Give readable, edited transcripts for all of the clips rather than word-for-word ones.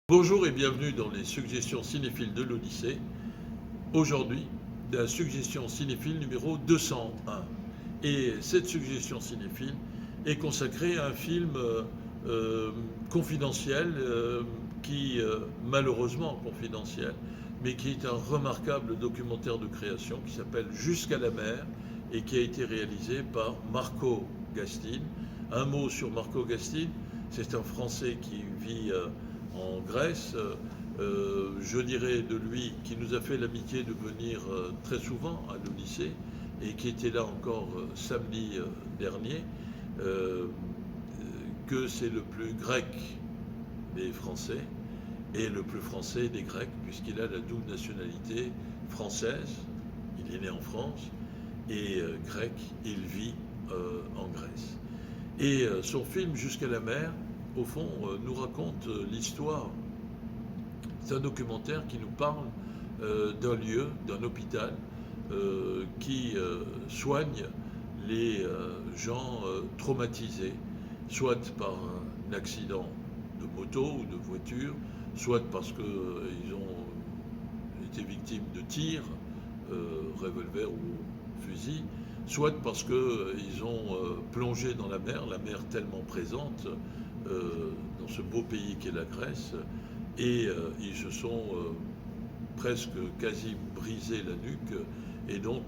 Bonjour et bienvenue dans les suggestions cinéphiles de l'Odyssée. Aujourd'hui, la suggestion cinéphile numéro 201. Et cette suggestion cinéphile est consacrée à un film confidentiel, malheureusement confidentiel, mais qui est un remarquable documentaire de création qui s'appelle Jusqu'à la mer et qui a été réalisé par Marco Gastine. Un mot sur Marco Gastine, c'est un Français qui vit en Grèce. Je dirais de lui qui nous a fait l'amitié de venir très souvent à l'Odyssée et qui était là encore samedi dernier, que c'est le plus grec des Français et le plus français des Grecs, puisqu'il a la double nationalité française, il est né en France, et grec, il vit en Grèce. Et son film Jusqu'à la mer, au fond, nous raconte l'histoire. C'est un documentaire qui nous parle d'un lieu, d'un hôpital qui soigne les gens traumatisés, soit par un accident de moto ou de voiture, soit parce qu'ils ont été victimes de tirs, revolver ou fusil, soit parce qu'ils ont plongé dans la mer tellement présente dans ce beau pays qu'est la Grèce, et ils se sont presque quasi brisé la nuque et donc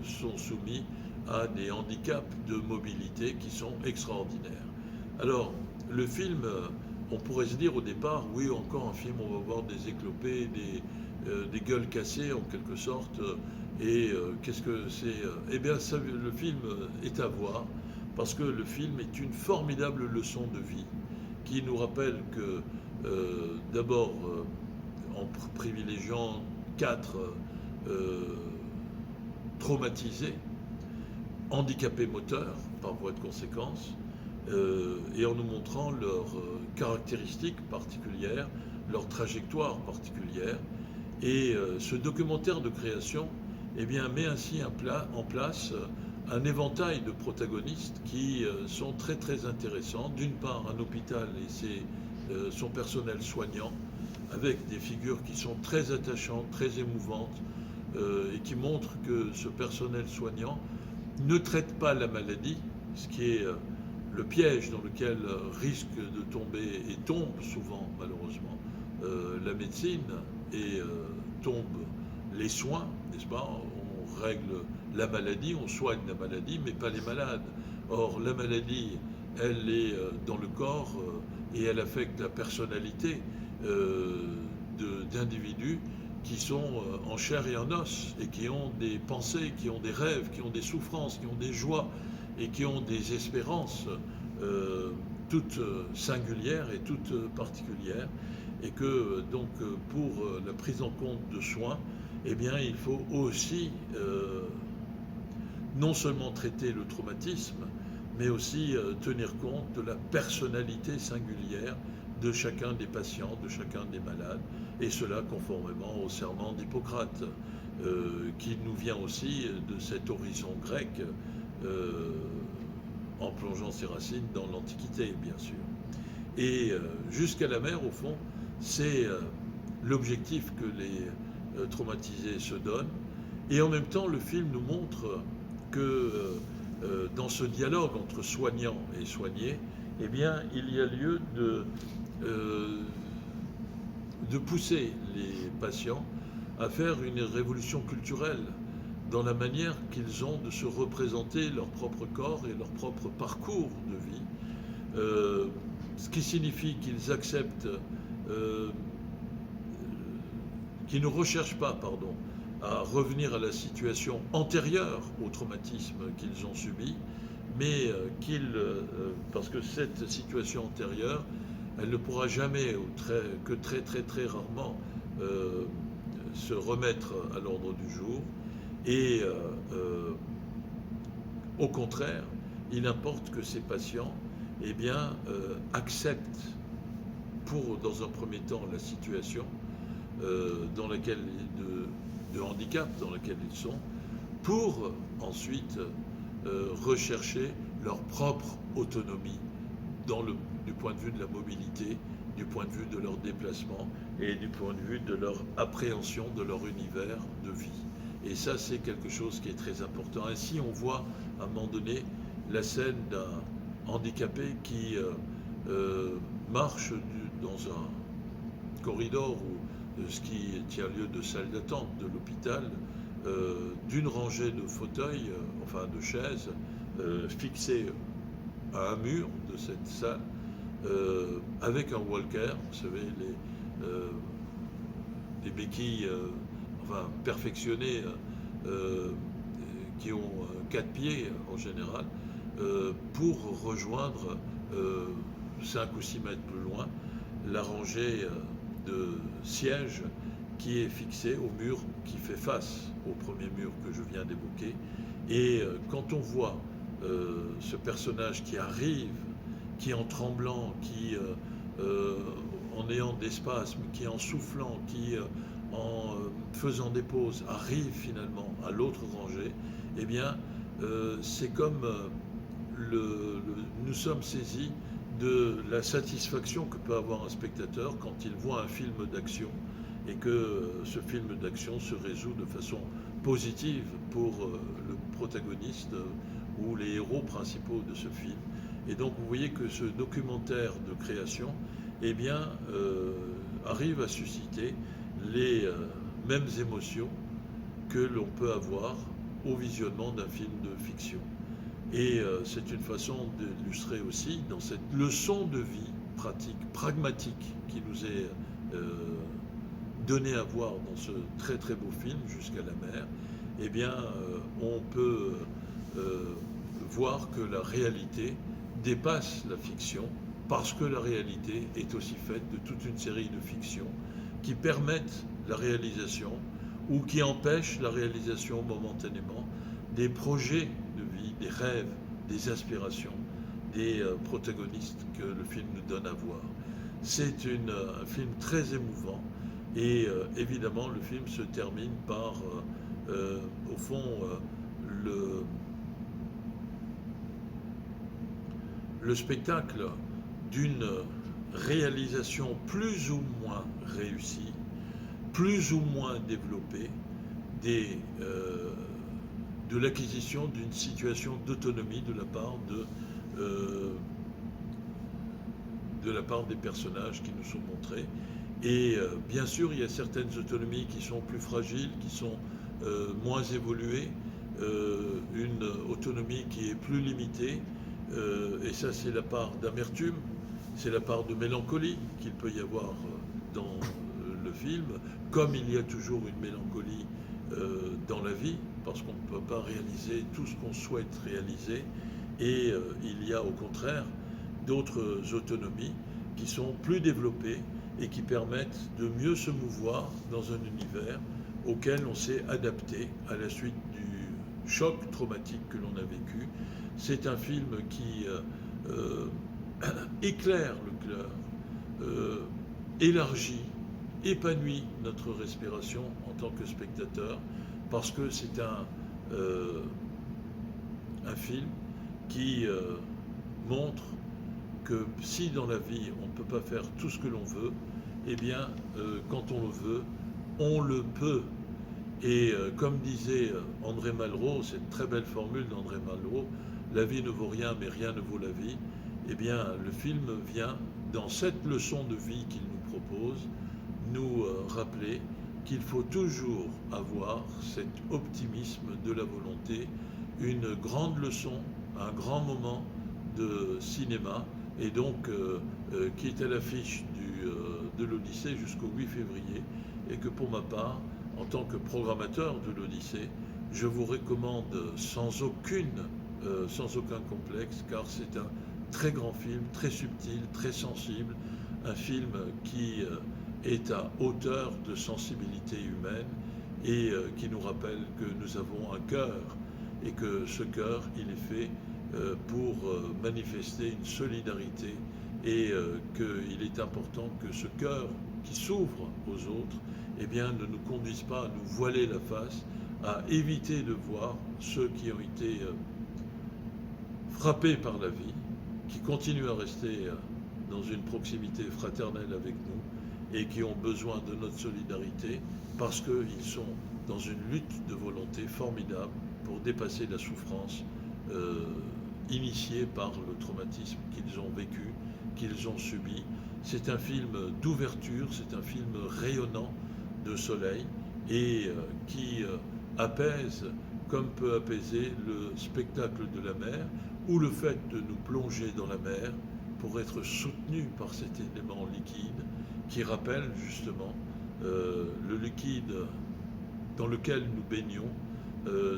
sont soumis à des handicaps de mobilité qui sont extraordinaires. Alors, le film, on pourrait se dire au départ, oui, encore un film, on va voir des éclopés, des gueules cassées en quelque sorte, et qu'est-ce que c'est Eh bien, ça, le film est à voir, parce que le film est une formidable leçon de vie, qui nous rappelle que, d'abord, en privilégiant 4 traumatisés, handicapés moteurs par voie de conséquence, et en nous montrant leurs caractéristiques particulières, leur trajectoire particulière. Et ce documentaire de création met ainsi en place un éventail de protagonistes qui sont très très intéressants. D'une part, un hôpital et son personnel soignant, avec des figures qui sont très attachantes, très émouvantes, et qui montrent que ce personnel soignant ne traite pas la maladie, ce qui est le piège dans lequel risque de tomber, et tombe souvent malheureusement, la médecine, et tombent les soins, n'est-ce pas? On règle la maladie, on soigne la maladie, mais pas les malades. Or, la maladie, elle est dans le corps et elle affecte la personnalité d'individus qui sont en chair et en os et qui ont des pensées, qui ont des rêves, qui ont des souffrances, qui ont des joies et qui ont des espérances toutes singulières et toutes particulières. Et que donc pour la prise en compte de soins, il faut aussi non seulement traiter le traumatisme, mais aussi tenir compte de la personnalité singulière de chacun des patients, de chacun des malades, et cela conformément au serment d'Hippocrate, qui nous vient aussi de cet horizon grec, en plongeant ses racines dans l'Antiquité, bien sûr. Et Jusqu'à la mer, au fond, c'est l'objectif que les traumatisés se donnent. Et en même temps, le film nous montre que dans ce dialogue entre soignants et soignés, il y a lieu de pousser les patients à faire une révolution culturelle dans la manière qu'ils ont de se représenter leur propre corps et leur propre parcours de vie, ce qui signifie qu'ils acceptent, qu'ils ne recherchent pas, à revenir à la situation antérieure au traumatisme qu'ils ont subi, mais parce que cette situation antérieure, elle ne pourra jamais, ou que très très très rarement, se remettre à l'ordre du jour. Et au contraire, il importe que ces patients acceptent, dans un premier temps, la situation dans laquelle de handicap dans laquelle ils sont, pour ensuite rechercher leur propre autonomie du point de vue de la mobilité du point de vue de leur déplacement et du point de vue de leur appréhension de leur univers de vie. Et ça, c'est quelque chose qui est très important. Ainsi, on voit à un moment donné la scène d'un handicapé qui marche dans un corridor ou ce qui tient lieu de salle d'attente de l'hôpital, d'une rangée de fauteuils, enfin de chaises, fixées à un mur de cette salle, avec un walker, vous savez, les béquilles enfin, perfectionnées, qui ont 4 pieds en général, pour rejoindre 5 ou 6 mètres plus loin la rangée de sièges qui est fixée au mur qui fait face au premier mur que je viens d'évoquer. Et quand on voit ce personnage qui arrive, qui en tremblant, qui en ayant des spasmes, qui en soufflant, qui en faisant des pauses arrive finalement à l'autre rangée, eh bien c'est comme nous sommes saisis de la satisfaction que peut avoir un spectateur quand il voit un film d'action et que ce film d'action se résout de façon positive pour le protagoniste ou les héros principaux de ce film. Et donc vous voyez que ce documentaire de création, eh bien, arrive à susciter les mêmes émotions que l'on peut avoir au visionnement d'un film de fiction. Et c'est une façon d'illustrer aussi, dans cette leçon de vie pratique, pragmatique, qui nous est donnée à voir dans ce très très beau film, Jusqu'à la mer, eh bien, on peut voir que la réalité dépasse la fiction, parce que la réalité est aussi faite de toute une série de fictions qui permettent la réalisation ou qui empêchent la réalisation momentanément des projets de vie, des rêves, des aspirations des protagonistes que le film nous donne à voir. C'est un film très émouvant et évidemment le film se termine par, au fond, le spectacle d'une réalisation plus ou moins réussie, plus ou moins développée, de l'acquisition d'une situation d'autonomie de la part des personnages qui nous sont montrés. Et bien sûr, il y a certaines autonomies qui sont plus fragiles, qui sont moins évoluées, une autonomie qui est plus limitée, et ça c'est la part d'amertume, c'est la part de mélancolie qu'il peut y avoir dans le film, comme il y a toujours une mélancolie dans la vie, parce qu'on ne peut pas réaliser tout ce qu'on souhaite réaliser, et il y a au contraire d'autres autonomies qui sont plus développées et qui permettent de mieux se mouvoir dans un univers auquel on s'est adapté à la suite du choc traumatique que l'on a vécu. C'est un film qui éclaire le cœur, élargit, épanouit notre respiration en tant que spectateur, parce que c'est un film qui montre que si dans la vie on ne peut pas faire tout ce que l'on veut, eh bien quand on le veut, on le peut. Et comme disait André Malraux, cette très belle formule d'André Malraux, la vie ne vaut rien mais rien ne vaut la vie, eh bien le film vient, dans cette leçon de vie qu'il nous propose, nous rappeler qu'il faut toujours avoir cet optimisme de la volonté, une grande leçon, un grand moment de cinéma, et donc qui est à l'affiche de l'Odyssée jusqu'au 8 février, et que pour ma part, en tant que programmateur de l'Odyssée, je vous recommande sans aucun complexe, car c'est un très grand film, très subtil, très sensible, un film qui est à hauteur de sensibilité humaine et qui nous rappelle que nous avons un cœur et que ce cœur, il est fait pour manifester une solidarité et qu'il est important que ce cœur qui s'ouvre aux autres, eh bien, ne nous conduise pas à nous voiler la face, à éviter de voir ceux qui ont été frappés par la vie, qui continuent à rester dans une proximité fraternelle avec nous et qui ont besoin de notre solidarité parce qu'ils sont dans une lutte de volonté formidable pour dépasser la souffrance initiée par le traumatisme qu'ils ont vécu, qu'ils ont subi. C'est un film d'ouverture, c'est un film rayonnant de soleil et qui apaise comme peut apaiser le spectacle de la mer ou le fait de nous plonger dans la mer pour être soutenu par cet élément liquide qui rappelle justement le liquide dans lequel nous baignons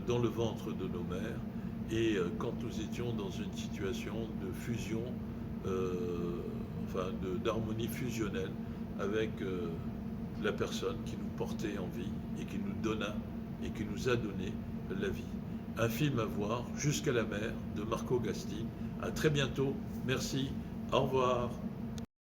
dans le ventre de nos mères et quand nous étions dans une situation de fusion, d'harmonie fusionnelle avec la personne qui nous portait en vie et qui nous donna et qui nous a donné la vie. Un film à voir, Jusqu'à la mer, de Marco Gasti. À très bientôt. Merci. Au revoir.